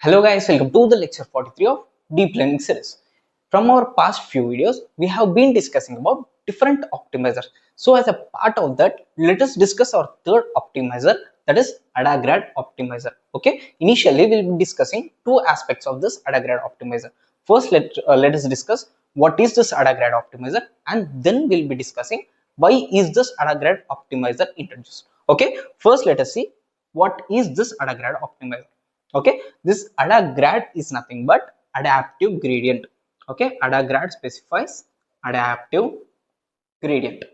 Hello guys, welcome to the lecture 43 of Deep Learning series. From our past few videos, we have been discussing about different optimizers. So as a part of that, let us discuss our third optimizer, that is AdaGrad Optimizer. Okay, initially we'll be discussing two aspects of this AdaGrad Optimizer. First, let us discuss what is this AdaGrad Optimizer, and then we'll be discussing why is this AdaGrad Optimizer introduced. Okay, first let us see what is this AdaGrad Optimizer. Okay, this AdaGrad is nothing but adaptive gradient. Okay, AdaGrad specifies adaptive gradient.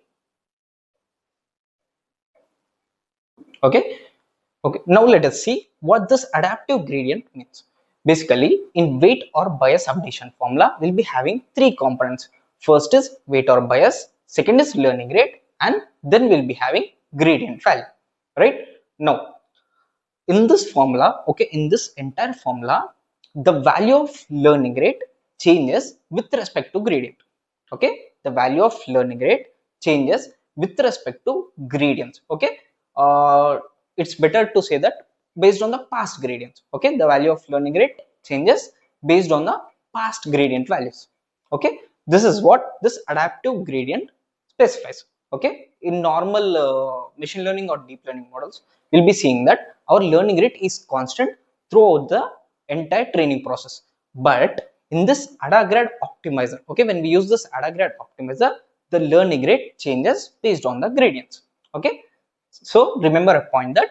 Okay, okay, now let us see what this adaptive gradient means. Basically, in weight or bias updation formula, we'll be having three components. First is weight or bias, second is learning rate, and then we'll be having gradient value. Right now, in this formula, okay, in this entire formula, the value of learning rate changes with respect to gradient. Okay, the value of learning rate changes with respect to gradients. Okay, it's better to say that based on the past gradients. Okay, the value of learning rate changes based on the past gradient values. Okay, this is what this adaptive gradient specifies. Okay, in normal machine learning or deep learning models, we'll be seeing that our learning rate is constant throughout the entire training process. But in this AdaGrad optimizer, okay, when we use this AdaGrad optimizer, the learning rate changes based on the gradients. Okay, so remember a point that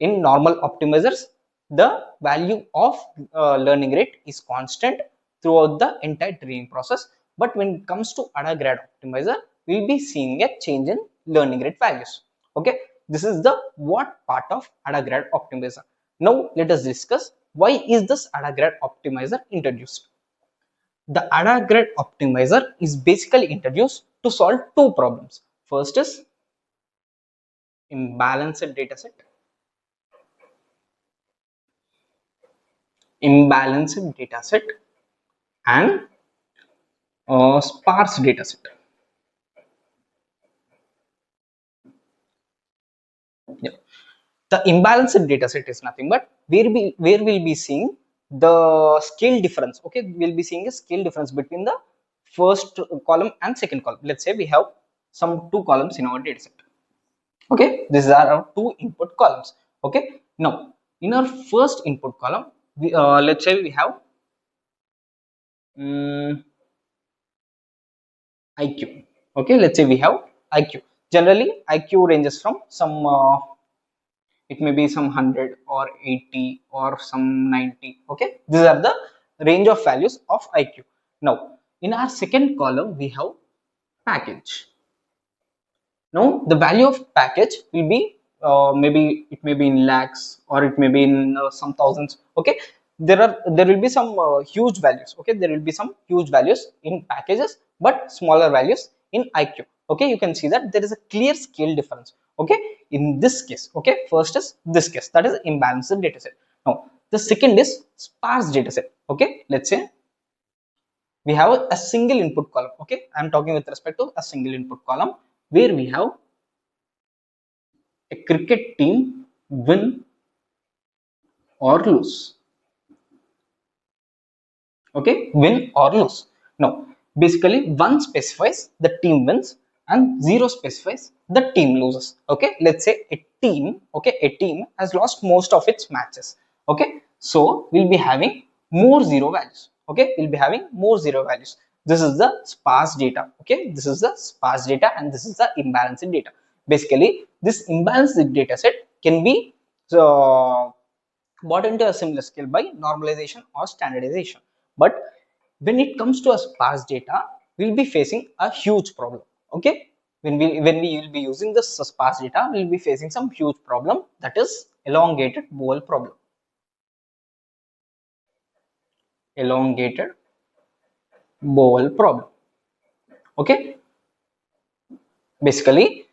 in normal optimizers, the value of learning rate is constant throughout the entire training process. But when it comes to AdaGrad optimizer, we'll be seeing a change in learning rate values. Okay, this is the what part of AdaGrad optimizer. Now let us discuss why is this AdaGrad optimizer introduced. The AdaGrad optimizer is basically introduced to solve two problems. First is imbalanced dataset, and sparse dataset. Yeah. The imbalanced dataset is nothing but where we'll be seeing the scale difference. Okay, we'll be seeing a scale difference between the first column and second column. Let's say we have some two columns in our dataset. Okay, these are our two input columns. Okay, now in our first input column, let's say we have IQ. Okay, let's say we have IQ. Generally IQ ranges from some it may be some 100 or 80 or some 90. Okay, these are the range of values of IQ. Now in our second column we have package. Now the value of package will be maybe it may be in lakhs or it may be in some thousands. Okay, there will be some huge values. Okay, there will be some huge values in packages but smaller values in IQ. Okay, you can see that there is a clear scale difference. Okay, in this case, okay, first is this case, that is imbalanced data set. Now the second is sparse data set. Okay, let's say we have a single input column. Okay, I'm talking with respect to a single input column where we have a cricket team win or lose. Okay, win or lose. Now basically 1 specifies the team wins and 0 specifies the team loses. Okay, let's say a team, okay, a team has lost most of its matches. Okay, so we'll be having more 0 values. Okay, we'll be having more 0 values. This is the sparse data. Okay, this is the sparse data and this is the imbalanced data. Basically this imbalanced data set can be brought into a similar scale by normalization or standardization. But when it comes to a sparse data, we'll be facing a huge problem. Okay, when we will be using this sparse data, we'll be facing some huge problem, that is elongated bowl problem. Elongated bowl problem. Okay, basically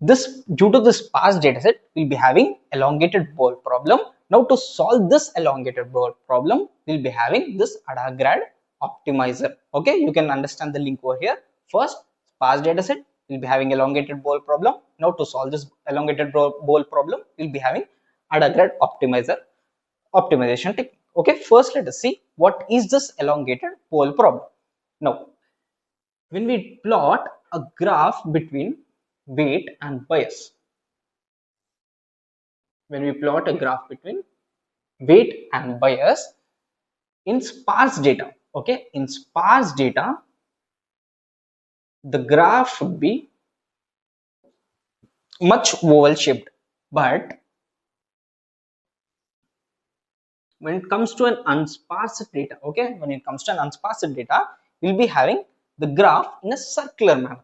this, due to this sparse dataset, we'll be having elongated bowl problem. Now to solve this elongated bowl problem, we'll be having this AdaGrad optimizer. Okay, you can understand the link over here. First, sparse dataset, we'll be having elongated bowl problem. Now to solve this elongated bowl problem, we'll be having AdaGrad optimizer optimization technique. Okay, first let us see what is this elongated pole problem. Now, when we plot a graph between weight and bias, when we plot a graph between weight and bias in sparse data, okay, in sparse data, the graph should be much oval shaped, but when it comes to an unsparsed data, okay, when it comes to an unsparsed data, we'll be having the graph in a circular manner.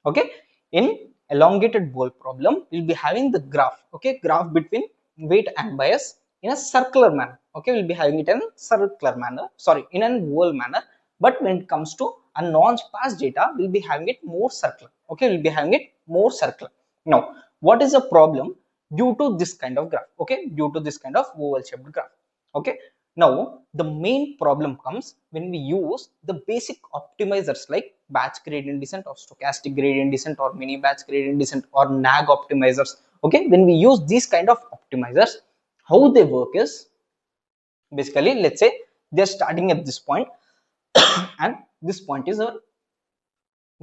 Okay, in elongated bowl problem, we'll be having the graph, okay, graph between weight and bias in a circular manner. Okay, we'll be having it in circular manner, sorry, in an oval manner. But when it comes to a non-sparse data, we'll be having it more circular. Okay, we'll be having it more circular. Now, what is the problem due to this kind of graph? Okay, due to this kind of oval shaped graph. Okay, now the main problem comes when we use the basic optimizers like batch gradient descent or stochastic gradient descent or mini batch gradient descent or nag optimizers. Okay, when we use these kind of optimizers, how they work is basically, let's say they're starting at this point and this point is our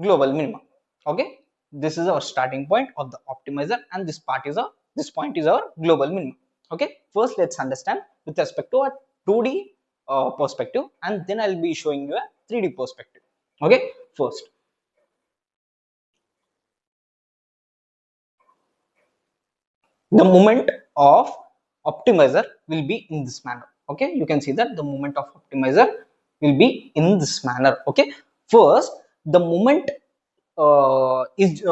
global minimum. Okay, this is our starting point of the optimizer and this point is our global minimum. Okay, first let's understand with respect to a 2D perspective, and then I'll be showing you a 3D perspective. Okay, first, the moment of optimizer will be in this manner. Okay, you can see that the moment of optimizer will be in this manner. Okay, first the moment is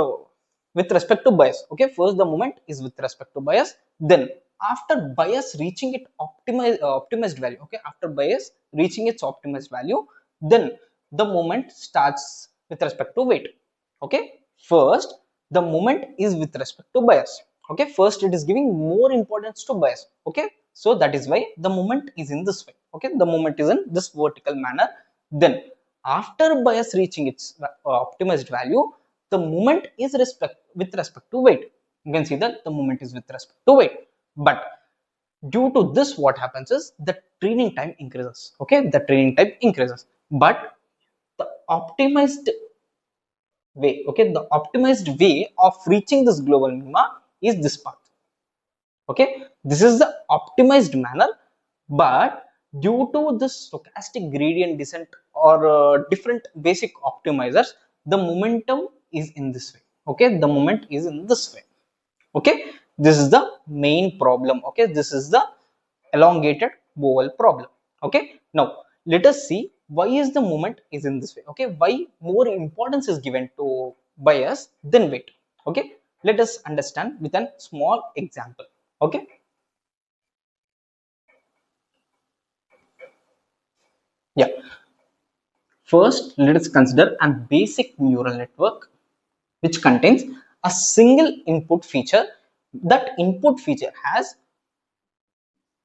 with respect to bias. Okay, first the moment is with respect to bias, then after bias reaching its optimized value, okay, after bias reaching its optimized value, then the moment starts with respect to weight. Okay, first the moment is with respect to bias. Okay, first it is giving more importance to bias. Okay, so that is why the moment is in this way. Okay, the moment is in this vertical manner. Then after bias reaching its optimized value, the moment is with respect to weight. You can see that the moment is with respect to weight, but due to this what happens is the training time increases. Okay, the training time increases, but the optimized way, okay, the optimized way of reaching this global minima is this path. Okay, this is the optimized manner, but due to this stochastic gradient descent or different basic optimizers, the momentum is in this way. Okay, the moment is in this way. Okay, this is the main problem. Okay, this is the elongated vowel problem. Okay, now let us see why is the moment is in this way. Okay, why more importance is given to bias than weight. Okay, let us understand with a small example. Okay, yeah, first let us consider a basic neural network which contains a single input feature. That input feature has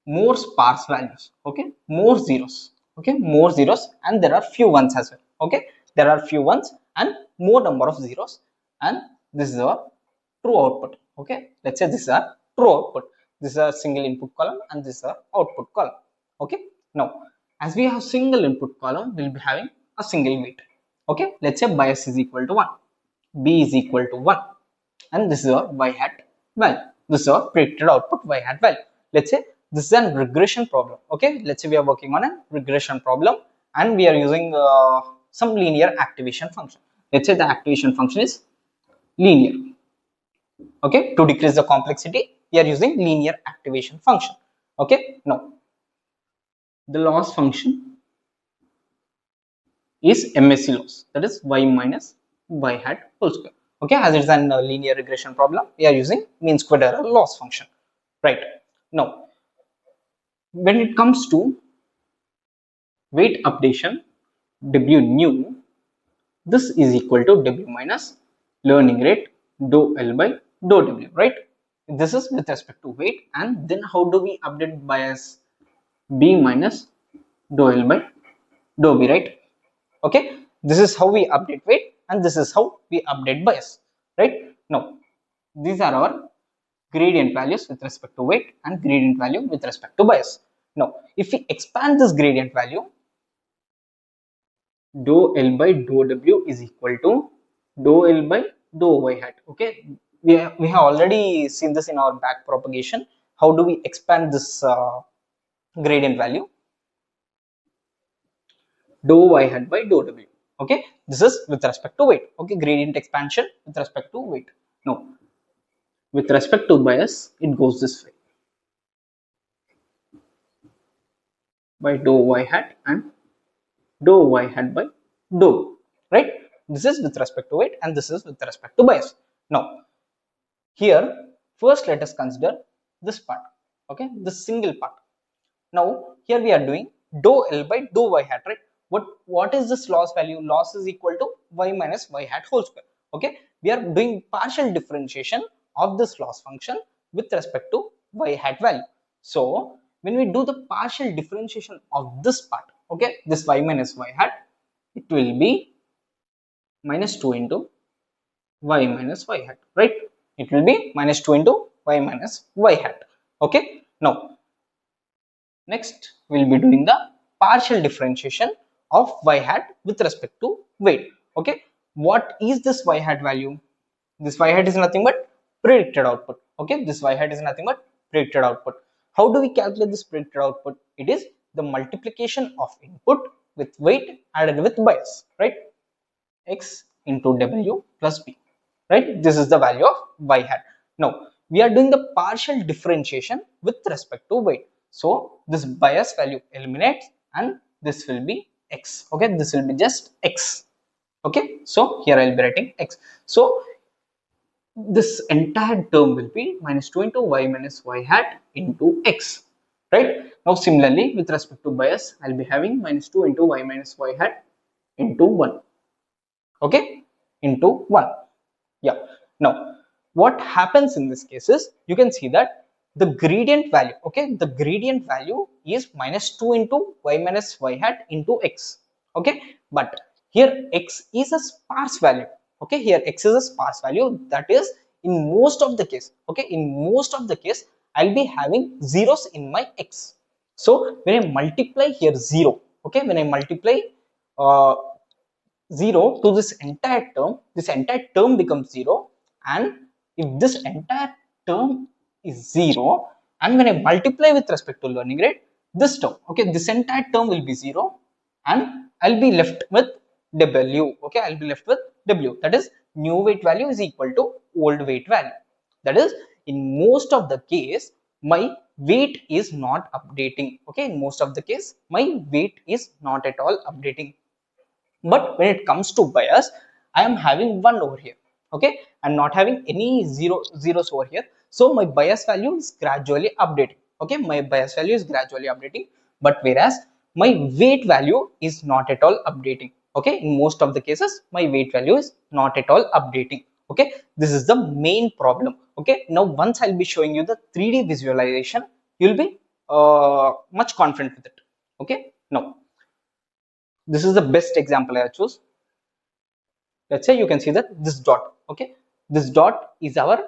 more sparse values. Okay, more zeros. Okay, more zeros, and there are few ones as well. Okay, there are few ones and more number of zeros, and this is our true output. Okay, let's say this is our true output. This is our single input column and this is our output column. Okay, now as we have single input column, we'll be having a single weight. Okay, let's say bias is equal to 1, b is equal to 1, and this is our y hat value. This is our predicted output y hat value. Let's say this is a regression problem. Okay, let's say we are working on a regression problem and we are using some linear activation function. Let's say the activation function is linear. Okay, to decrease the complexity, we are using linear activation function. Okay, now the loss function is MSE loss, that is y minus y hat whole square. Okay, as it's a linear regression problem, we are using mean squared error loss function. Right, now when it comes to weight updation, w new, this is equal to w minus learning rate dou L by dou W, right? This is with respect to weight, and then how do we update bias? B minus dou L by dou B, right? Okay, this is how we update weight and this is how we update bias. Right, now these are our gradient values with respect to weight and gradient value with respect to bias. Now if we expand this gradient value, dou L by dou W is equal to dou L by dou Y hat. Okay, we have already seen this in our back propagation. How do we expand this gradient value? Dou Y hat by dou W. Okay, this is with respect to weight. Okay, gradient expansion with respect to weight. Now with respect to bias, it goes this way, by dou Y hat and dou Y hat by dou, right? This is with respect to weight and this is with respect to bias. Now here, first let us consider this part. Okay, this single part. Now here we are doing dou L by dou Y hat, right? What is this loss value? Loss is equal to y minus y hat whole square. Okay, we are doing partial differentiation of this loss function with respect to y hat value. So when we do the partial differentiation of this part, okay, this y minus y hat, it will be minus 2 into y minus y hat, right? It will be minus 2 into y minus y hat. Okay, now next we'll be doing the partial differentiation of y hat with respect to weight. Okay, what is this y hat value? This y hat is nothing but predicted output. Okay, this y hat is nothing but predicted output. How do we calculate this predicted output? It is the multiplication of input with weight added with bias, right? X into W plus B, right? This is the value of y hat. Now we are doing the partial differentiation with respect to weight, so this bias value eliminates and this will be x. Okay, this will be just x. Okay, so here I'll be writing x. So this entire term will be minus 2 into y minus y hat into x, right? Now similarly with respect to bias, I'll be having minus 2 into y minus y hat into 1. Okay, into 1. Yeah, now what happens in this case is, you can see that the gradient value, okay, the gradient value is minus 2 into y minus y hat into x. Okay, but here x is a sparse value. Okay, here x is a sparse value, that is in most of the case, okay, in most of the case I'll be having zeros in my x. So when I multiply here 0, okay, when I multiply uh, 0 to this entire term becomes 0. And if this entire term is 0, and when I multiply with respect to learning rate, this term, okay, this entire term will be 0, and I'll be left with W. Okay, I'll be left with W, that is new weight value is equal to old weight value. That is, in most of the case my weight is not updating. Okay, in most of the case my weight is not at all updating. But when it comes to bias, I am having 1 over here. Okay, I'm not having any zeros over here, so my bias value is gradually updating. Okay, my bias value is gradually updating, but whereas my weight value is not at all updating. Okay, in most of the cases my weight value is not at all updating. Okay, this is the main problem. Okay, now once I'll be showing you the 3D visualization, you'll be much confident with it. Okay, now this is the best example I choose. Let's say you can see that this dot, okay, this dot is our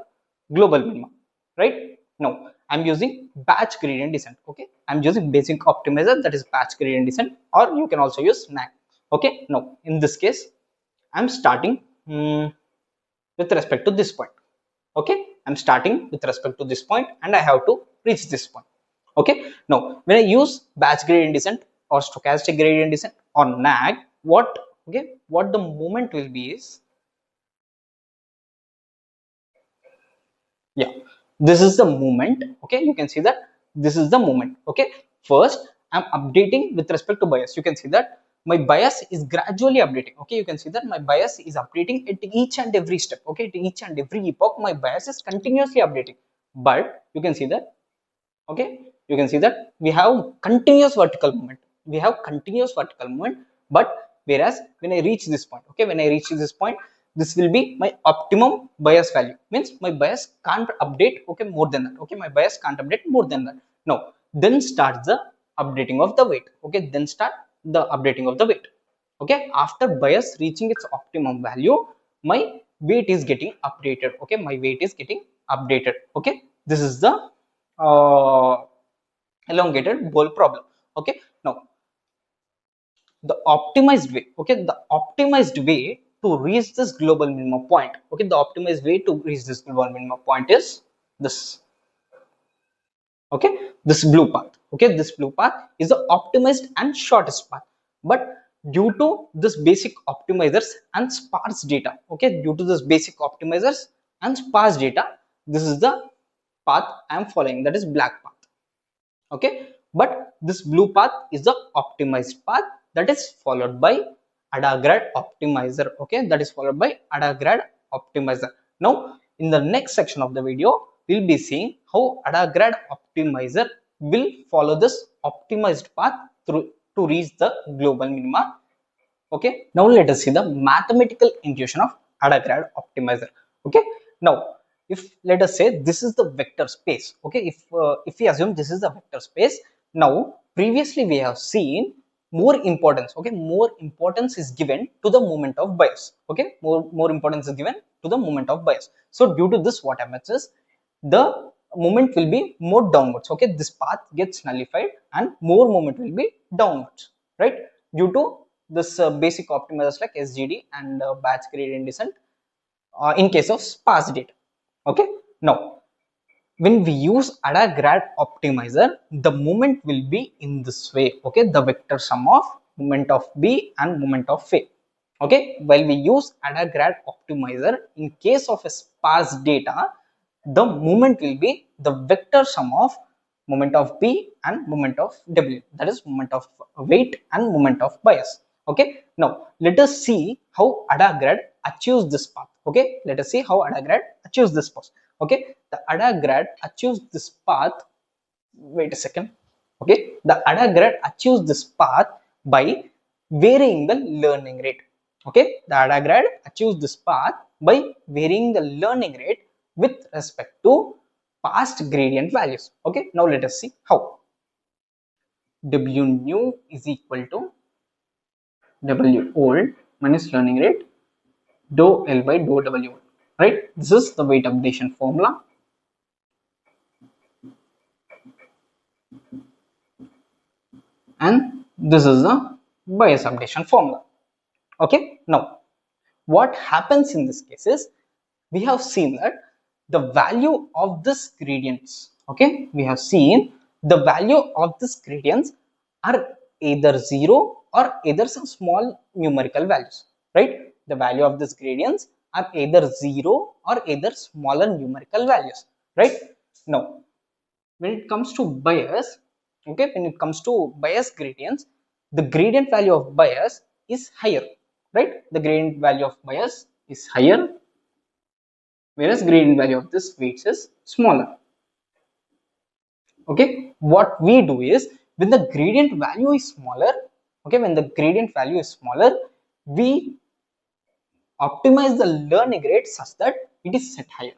global minimum, right? Now I'm using batch gradient descent. Okay, I'm using basic optimizer, that is batch gradient descent, or you can also use NAG. Okay, now in this case I'm starting with respect to this point. Okay, I'm starting with respect to this point and I have to reach this point. Okay, now when I use batch gradient descent or stochastic gradient descent or NAG, what, okay, what the moment will be is, yeah, this is the moment. Okay, you can see that this is the moment. Okay, first I'm updating with respect to bias. You can see that my bias is gradually updating. Okay, you can see that my bias is updating at each and every step. Okay, at each and every epoch my bias is continuously updating. But you can see that, okay, you can see that we have continuous vertical movement. We have continuous vertical movement. But whereas when I reach this point, okay, when I reach this point, this will be my optimum bias value, means my bias can't update, okay, more than that. Okay, my bias can't update more than that. Now then starts the updating of the weight. Okay, then start the updating of the weight. Okay, after bias reaching its optimum value, my weight is getting updated. Okay, my weight is getting updated. Okay, this is the uh, elongated bowl problem. Okay, now the optimized way, okay, the optimized way to reach this global minimum point, okay, the optimized way to reach this global minimum point is this, okay, this blue path. Okay, this blue path is the optimized and shortest path, but due to this basic optimizers and sparse data, okay, due to this basic optimizers and sparse data, this is the path I am following, that is black path. Okay, but this blue path is the optimized path that is followed by AdaGrad Optimizer. Okay, that is followed by AdaGrad Optimizer. Now in the next section of the video we'll be seeing how AdaGrad Optimizer will follow this optimized path through to reach the global minima. Okay, now let us see the mathematical intuition of AdaGrad Optimizer. Okay, now if let us say this is the vector space, okay, if we assume this is the vector space, now previously we have seen more importance, okay, more importance is given to the moment of bias. Okay, more importance is given to the moment of bias. So due to this, what happens is the moment will be more downwards. Okay, this path gets nullified and more moment will be downwards, right, due to this basic optimizers like SGD and batch gradient descent in case of sparse data. Okay, now when we use AdaGrad Optimizer, the moment will be in this way. Okay, the vector sum of moment of B and moment of A. Okay, while we use AdaGrad Optimizer in case of a sparse data, the moment will be the vector sum of moment of B and moment of W, that is moment of weight and moment of bias. Okay, now let us see how AdaGrad achieves this path. Okay, let us see how AdaGrad achieves this path. Okay, the AdaGrad achieves this path, wait a second. Okay, the AdaGrad achieves this path by varying the learning rate. Okay, the AdaGrad achieves this path by varying the learning rate with respect to past gradient values. Okay, now let us see how. W new is equal to W old minus learning rate dou L by dou W old, right? This is the weight updation formula. And this is the bias updation formula. Okay, now what happens in this case is we have seen that the value of this gradients, okay, we have seen the value of this gradients are either 0 or either some small numerical values, right? The value of this gradients are either 0 or either smaller numerical values, right? Now when it comes to bias, okay, when it comes to bias gradients, the gradient value of bias is higher, right? The gradient value of bias is higher, whereas gradient value of this weights is smaller. Okay, what we do is when the gradient value is smaller, okay, when the gradient value is smaller, we optimize the learning rate such that it is set higher.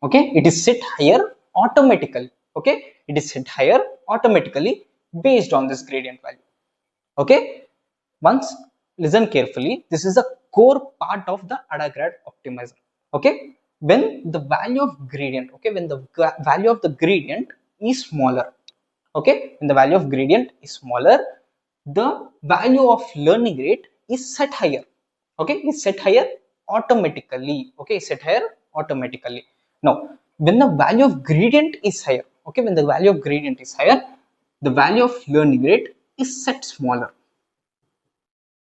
Okay, it is set higher automatically. Okay, it is set higher automatically based on this gradient value. Okay, once listen carefully, this is a core part of the AdaGrad Optimizer. Okay, when the value of gradient, okay, when the value of the gradient is smaller, okay, when the value of gradient is smaller, the value of learning rate is set higher. Okay, is set higher automatically. Okay, is set higher automatically. Now when the value of gradient is higher, okay, when the value of gradient is higher, the value of learning rate is set smaller.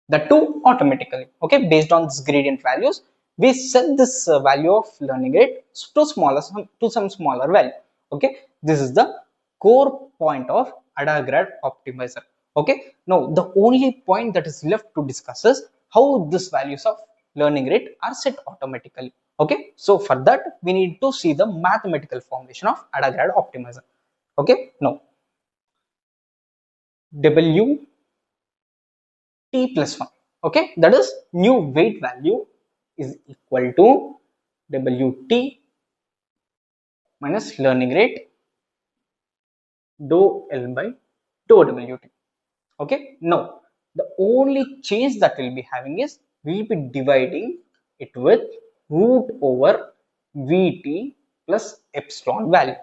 The two automatically. Okay, based on this gradient values, we set this value of learning rate to some smaller value. Okay, this is the core point of AdaGrad Optimizer. Okay, now the only point that is left to discuss is how these values of learning rate are set automatically. Okay, so for that we need to see the mathematical formulation of AdaGrad Optimizer. Okay, now W t plus 1, okay, that is new weight value is equal to Wt minus learning rate dou L by dou Wt. Okay, now the only change that we'll be having is we'll be dividing it with root over Vt plus epsilon value.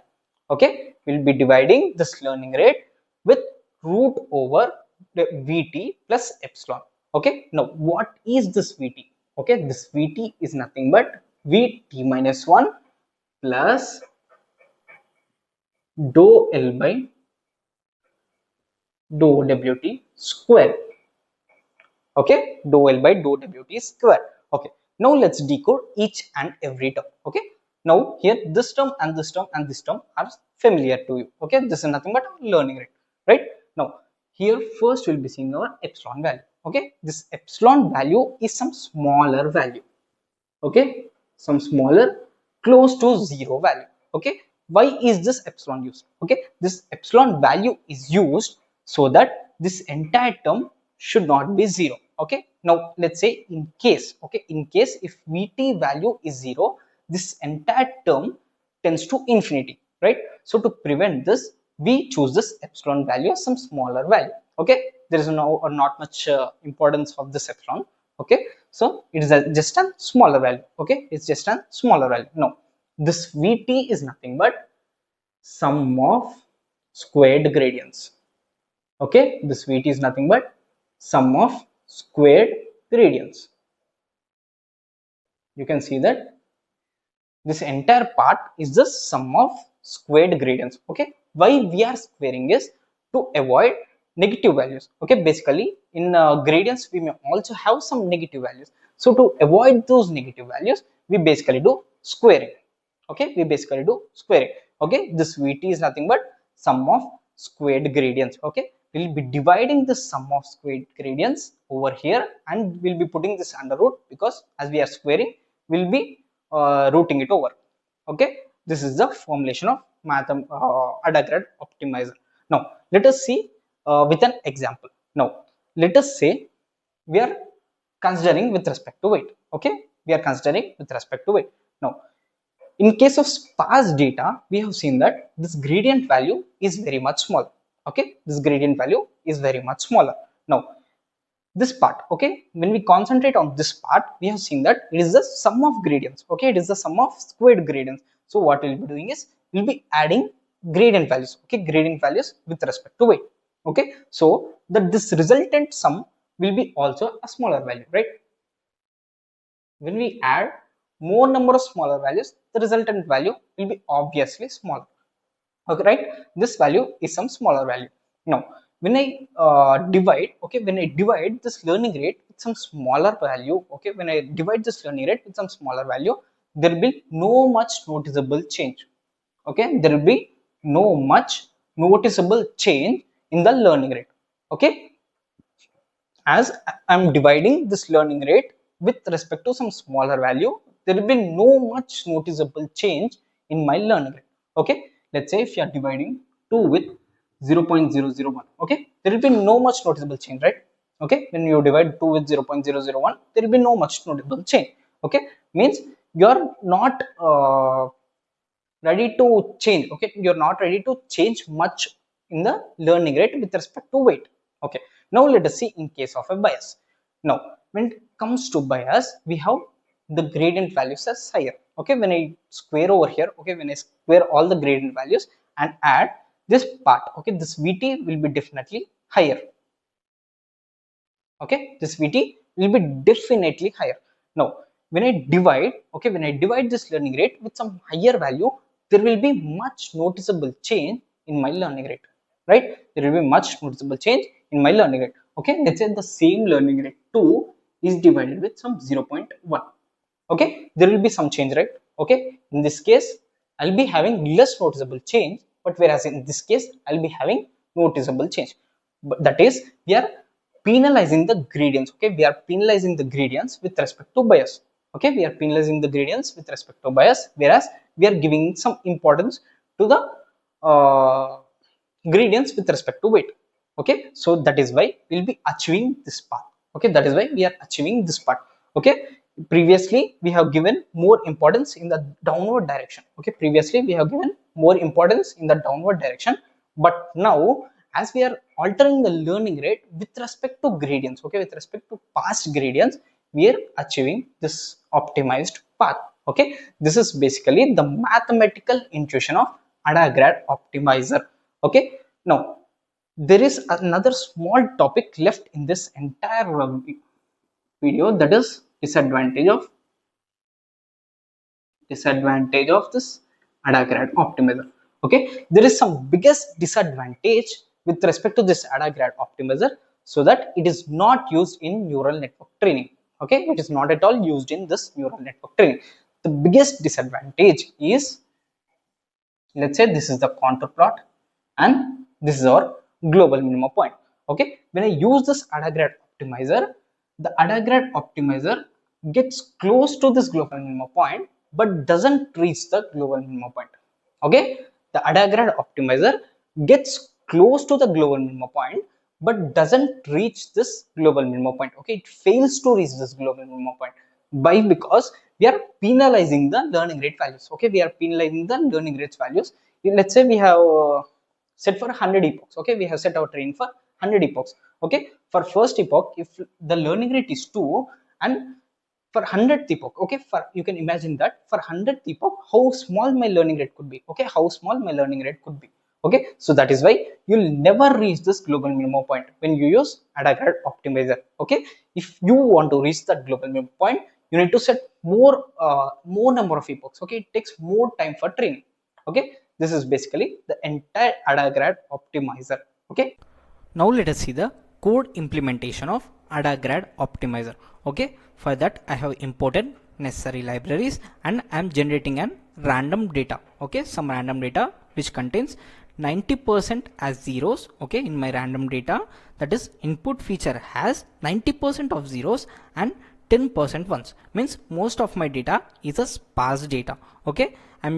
Okay, will be dividing this learning rate with root over the Vt plus epsilon. Okay, now what is this Vt? Okay, this Vt is nothing but Vt minus 1 plus dou L by dou Wt square. Okay, dou L by dou Wt square. Okay, now let's decode each and every term. Okay, now here this term and this term and this term are familiar to you. Okay, this is nothing but learning rate, right? Now here first we'll be seeing our epsilon value. Okay, this epsilon value is some smaller value. Okay, some smaller close to zero value. Okay, why is this epsilon used? Okay, this epsilon value is used so that this entire term should not be zero. Okay, now let's say in case, okay, in case if Vt value is zero, this entire term tends to infinity, right? So to prevent this, we choose this epsilon value as some smaller value. Okay, there is no or not much importance of this epsilon. Okay, so it is just a smaller value. Okay, it's just a smaller value. Now this Vt is nothing but sum of squared gradients. Okay, this Vt is nothing but sum of squared gradients. You can see that this entire part is the sum of squared gradients. Okay, why we are squaring is to avoid negative values. Okay, basically in gradients we may also have some negative values, so to avoid those negative values we basically do squaring. Okay, we basically do squaring. Okay, this Vt is nothing but sum of squared gradients. Okay, we'll be dividing the sum of squared gradients over here and we'll be putting this under root, because as we are squaring we'll be rooting it over. Okay, this is the formulation of AdaGrad Optimizer. Now let us see with an example. Now let us say we are considering with respect to weight. Okay, we are considering with respect to weight. Now in case of sparse data, we have seen that this gradient value is very much small. Okay, this gradient value is very much smaller. Now this part, okay, when we concentrate on this part, we have seen that it is the sum of gradients. Okay, it is the sum of squared gradients. So what we'll be doing is we'll be adding gradient values. Okay, gradient values with respect to weight. Okay, so that this resultant sum will be also a smaller value, right? When we add more number of smaller values, the resultant value will be obviously smaller. Okay, right? This value is some smaller value. Now when I divide, okay, when I divide this learning rate with some smaller value, okay, when I divide this learning rate with some smaller value, there will be no much noticeable change. Okay, there will be no much noticeable change in the learning rate. Okay, as I'm dividing this learning rate with respect to some smaller value, there will be no much noticeable change in my learning rate. Okay, let's say if you are dividing 2 with 0.001, okay, there will be no much noticeable change, right? Okay, when you divide 2 with 0.001, there will be no much noticeable change. Okay, means you are not ready to change. Okay, you're not ready to change much in the learning rate with respect to weight. Okay, now let us see in case of a bias. Now when it comes to bias, we have the gradient values as higher. Okay, when I square over here, okay, when I square all the gradient values and add this part, okay, this Vt will be definitely higher. Okay, this Vt will be definitely higher. Now when I divide, okay, when I divide this learning rate with some higher value, there will be much noticeable change in my learning rate, right? There will be much noticeable change in my learning rate. Okay, let's say the same learning rate 2 is divided with some 0.1. Okay, there will be some change, right? Okay, in this case I'll be having less noticeable change, but whereas in this case I'll be having noticeable change. But that is, we are penalizing the gradients. Okay, we are penalizing the gradients with respect to bias. Okay, we are penalizing the gradients with respect to bias, whereas we are giving some importance to the uh, gradients with respect to weight. Okay, so that is why we'll be achieving this part. Okay, that is why we are achieving this part. Okay, previously we have given more importance in the downward direction. Okay, previously we have given more importance in the downward direction, but now as we are altering the learning rate with respect to gradients, okay, with respect to past gradients, we are achieving this optimized path. Okay, this is basically the mathematical intuition of AdaGrad Optimizer. Okay, now there is another small topic left in this entire video, that is disadvantage of this AdaGrad Optimizer. Okay, there is some biggest disadvantage with respect to this AdaGrad Optimizer, so that it is not used in neural network training. Okay, it is not at all used in this neural network training. The biggest disadvantage is, let's say this is the contour plot and this is our global minimum point. Okay, when I use this AdaGrad Optimizer, the AdaGrad Optimizer gets close to this global minimum point but doesn't reach the global minimum point. Okay, the AdaGrad Optimizer gets close to the global minimum point but doesn't reach this global minimum point. Okay, it fails to reach this global minimum point. By because we are penalizing the learning rate values. Okay, we are penalizing the learning rates values. Let's say we have set for 100 epochs. Okay, we have set our training for 100 epochs. Okay, for first epoch, if the learning rate is 2, and for 100th epoch, okay, for you can imagine that for 100th epoch how small my learning rate could be. Okay, how small my learning rate could be. Okay, so that is why you'll never reach this global minimum point when you use AdaGrad Optimizer. Okay, if you want to reach that global minimum point, you need to set more number of epochs. Okay, it takes more time for training. Okay, this is basically the entire AdaGrad Optimizer. Okay, now let us see the code implementation of AdaGrad Optimizer. Okay, for that I have imported necessary libraries and I am generating an random data. Okay, some random data which contains 90% as zeros. Okay, in my random data, that is input feature has 90% of zeros and 10% ones, means most of my data is a sparse data. Okay, I'm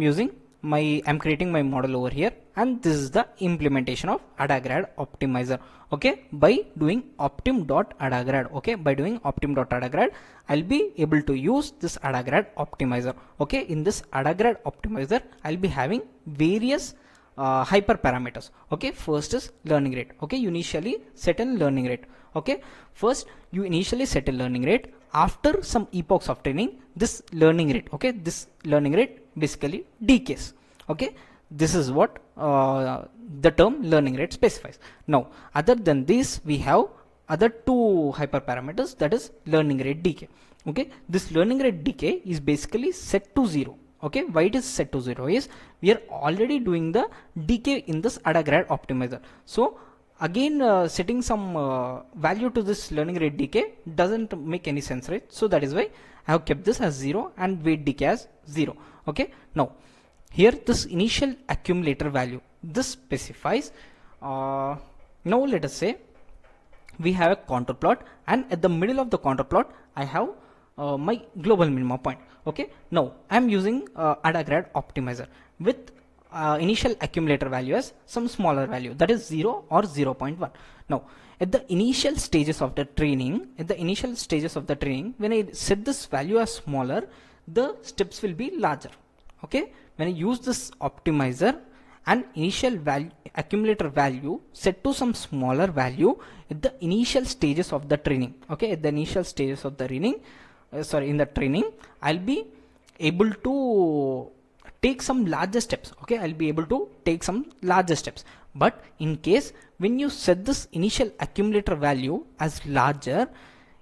creating my model over here, and this is the implementation of AdaGrad Optimizer. Okay, by doing optim.adagrad. Okay, by doing optim.adagrad, I'll be able to use this AdaGrad Optimizer. Okay, in this AdaGrad Optimizer, I'll be having various hyperparameters. Okay, first is learning rate. Okay, you initially set a learning rate. Okay, first you initially set a learning rate. After some epochs of training, this learning rate, okay, this learning rate basically decays. Okay, this is what the term learning rate specifies. Now, other than this, we have other two hyperparameters, that is learning rate decay. Okay, this learning rate decay is basically set to 0. Okay, why it is set to 0 is we are already doing the decay in this AdaGrad Optimizer. So again setting some value to this learning rate decay doesn't make any sense, right? So that is why I have kept this as 0 and weight decay as 0. Okay, now here this initial accumulator value, this specifies now let us say we have a contour plot, and at the middle of the contour plot I have my global minimum point. Okay, now I am using AdaGrad Optimizer with initial accumulator value as some smaller value, that is 0 or 0.1. Now at the initial stages of the training, when I set this value as smaller, the steps will be larger. Okay, when I use this optimizer and initial value accumulator value set to some smaller value at the initial stages of the training. Okay, at the initial stages of the training, in the training, I'll be able to take some larger steps. Okay, I'll be able to take some larger steps. But in case when you set this initial accumulator value as larger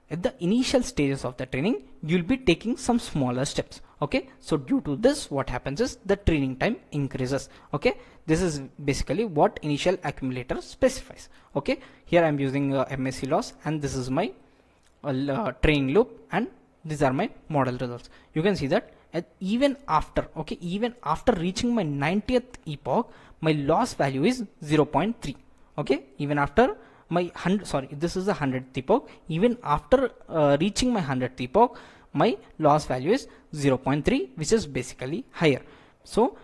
at the initial stages of the training, you'll be taking some smaller steps. Okay, so due to this, what happens is the training time increases. Okay, this is basically what initial accumulator specifies. Okay, here I'm using MSC loss, and this is my training loop, and these are my model results. You can see that even after, okay, even after reaching my 90th epoch, my loss value is 0.3. Okay, even after my this is the 100th epoch, even after reaching my 100th epoch, my loss value is 0.3, which is basically higher. So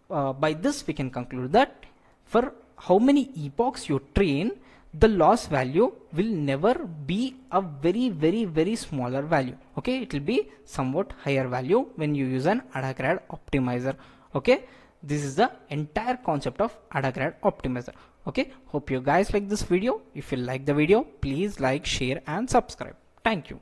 by this we can conclude that for how many epochs you train, the loss value will never be a very smaller value. Okay, it will be somewhat higher value when you use an AdaGrad Optimizer. Okay, this is the entire concept of AdaGrad Optimizer. Okay, hope you guys like this video. If you like the video, please like, share and subscribe. Thank you.